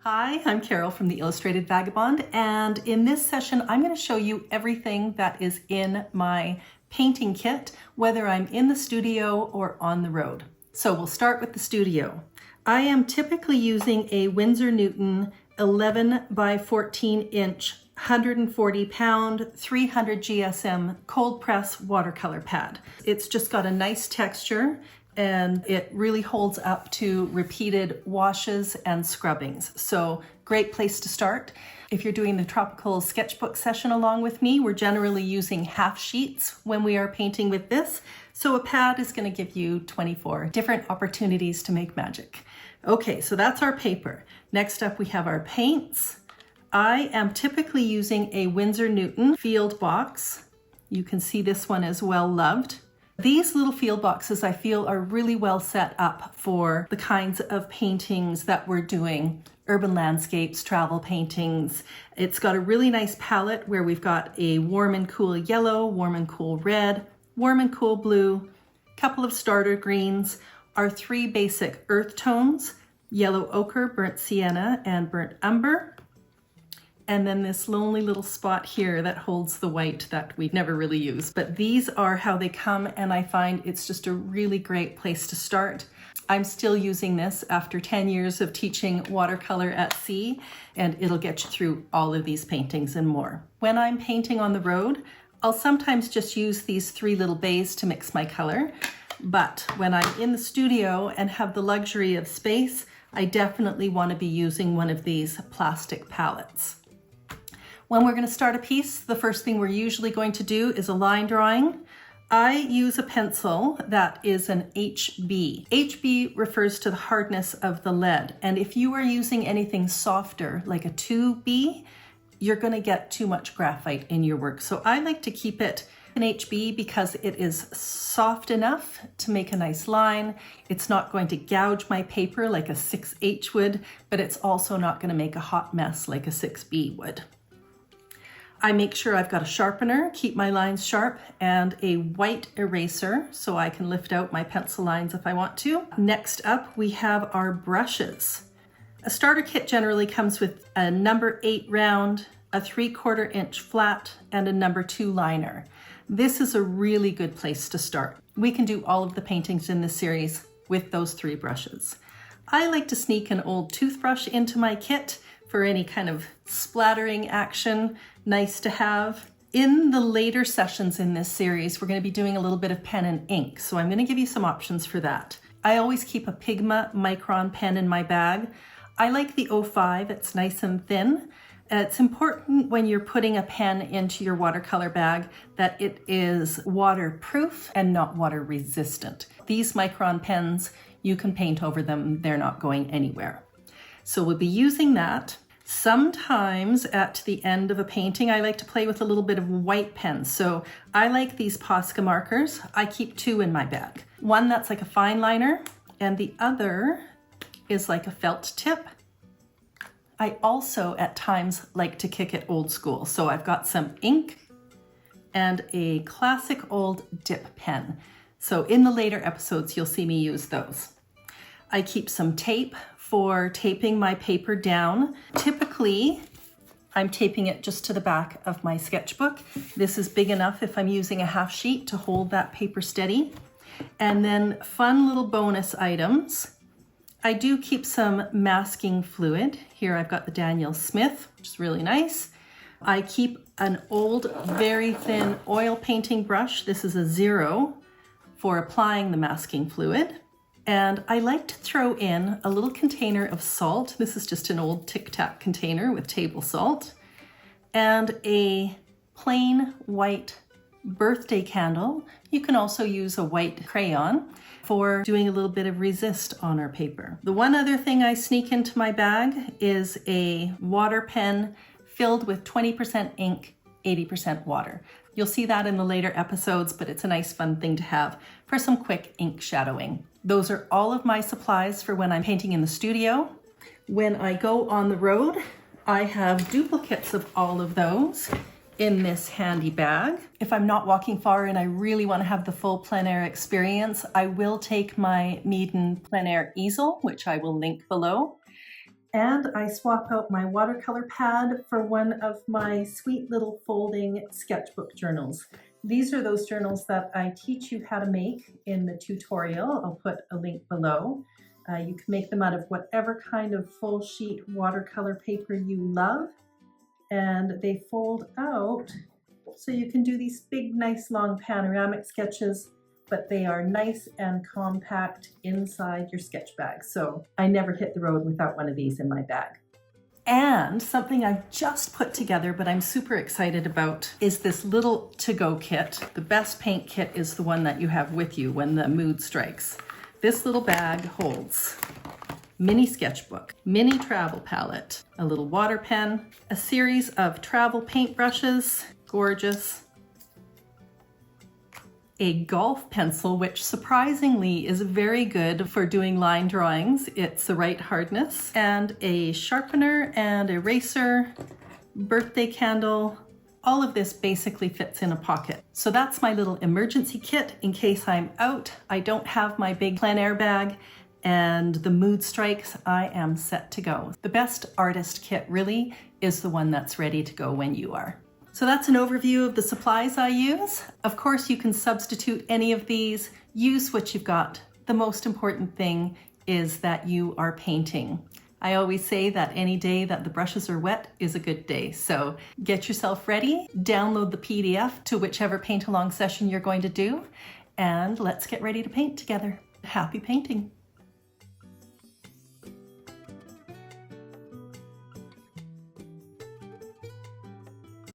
Hi, I'm Carol from the Illustrated Vagabond, and in this session I'm going to show you everything that is in my painting kit, whether I'm in the studio or on the road. So we'll start with the studio. I am typically using a Winsor Newton 11 by 14 inch 140 pound 300 GSM cold press watercolor pad. It's just got a nice texture and it really holds up to repeated washes and scrubbings. So great place to start. If you're doing the tropical sketchbook session along with me, we're generally using half sheets when we are painting with this. So a pad is going to give you 24 different opportunities to make magic. Okay, so that's our paper. Next up we have our paints. I am typically using a Winsor Newton field box. You can see this one is well loved. These little field boxes I feel are really well set up for the kinds of paintings that we're doing, urban landscapes, travel paintings. It's got a really nice palette where we've got a warm and cool yellow, warm and cool red, warm and cool blue, couple of starter greens, our three basic earth tones, yellow ochre, burnt sienna, and burnt umber. And then this lonely little spot here that holds the white that we never really use. But these are how they come, and I find it's just a really great place to start. I'm still using this after 10 years of teaching watercolor at sea, and it'll get you through all of these paintings and more. When I'm painting on the road, I'll sometimes just use these three little bays to mix my color. But when I'm in the studio and have the luxury of space, I definitely want to be using one of these plastic palettes. When we're going to start a piece, the first thing we're usually going to do is a line drawing. I use a pencil that is an HB. HB refers to the hardness of the lead. And if you are using anything softer, like a 2B, you're going to get too much graphite in your work. So I like to keep it an HB because it is soft enough to make a nice line. It's not going to gouge my paper like a 6H would, but it's also not going to make a hot mess like a 6B would. I make sure I've got a sharpener, keep my lines sharp, and a white eraser so I can lift out my pencil lines if I want to. Next up, we have our brushes. A starter kit generally comes with a number 8 round, a 3/4 inch flat, and a number 2 liner. This is a really good place to start. We can do all of the paintings in this series with those 3 brushes. I like to sneak an old toothbrush into my kit for any kind of splattering action. Nice to have. In the later sessions in this series, we're going to be doing a little bit of pen and ink, so I'm going to give you some options for that. I always keep a Pigma Micron pen in my bag. I like the 05, it's nice and thin. It's important when you're putting a pen into your watercolor bag that it is waterproof and not water resistant. These Micron pens, you can paint over them, they're not going anywhere. So we'll be using that. Sometimes at the end of a painting, I like to play with a little bit of white pen. So I like these Posca markers. I keep 2 in my bag. One that's like a fine liner, and the other is like a felt tip. I also at times like to kick it old school. So I've got some ink and a classic old dip pen. So in the later episodes, you'll see me use those. I keep some tape for taping my paper down. Typically, I'm taping it just to the back of my sketchbook. This is big enough if I'm using a half sheet to hold that paper steady. And then fun little bonus items. I do keep some masking fluid. Here I've got the Daniel Smith, which is really nice. I keep an old, very thin oil painting brush. This is a 0 for applying the masking fluid. And I like to throw in a little container of salt. This is just an old Tic Tac container with table salt. And a plain white birthday candle. You can also use a white crayon for doing a little bit of resist on our paper. The one other thing I sneak into my bag is a water pen filled with 20% ink, 80% water. You'll see that in the later episodes, but it's a nice fun thing to have for some quick ink shadowing. Those are all of my supplies for when I'm painting in the studio. When I go on the road, I have duplicates of all of those in this handy bag. If I'm not walking far and I really want to have the full plein air experience, I will take my Meeden plein air easel, which I will link below. And I swap out my watercolor pad for one of my sweet little folding sketchbook journals. These are those journals that I teach you how to make in the tutorial. I'll put a link below. You can make them out of whatever kind of full sheet watercolor paper you love. And they fold out so you can do these big, nice, long panoramic sketches, but they are nice and compact inside your sketch bag. So I never hit the road without one of these in my bag. And something I've just put together, but I'm super excited about, is this little to-go kit. The best paint kit is the one that you have with you when the mood strikes. This little bag holds mini sketchbook, mini travel palette, a little water pen, a series of travel paint brushes, gorgeous, a golf pencil, which surprisingly is very good for doing line drawings. It's the right hardness, and a sharpener and eraser, birthday candle. All of this basically fits in a pocket. So that's my little emergency kit in case I'm out, I don't have my big plein air bag, and the mood strikes, I am set to go. The best artist kit really is the one that's ready to go when you are. So that's an overview of the supplies I use. Of course, you can substitute any of these, use what you've got. The most important thing is that you are painting. I always say that any day that the brushes are wet is a good day. So get yourself ready, download the PDF to whichever paint along session you're going to do, and let's get ready to paint together. Happy painting.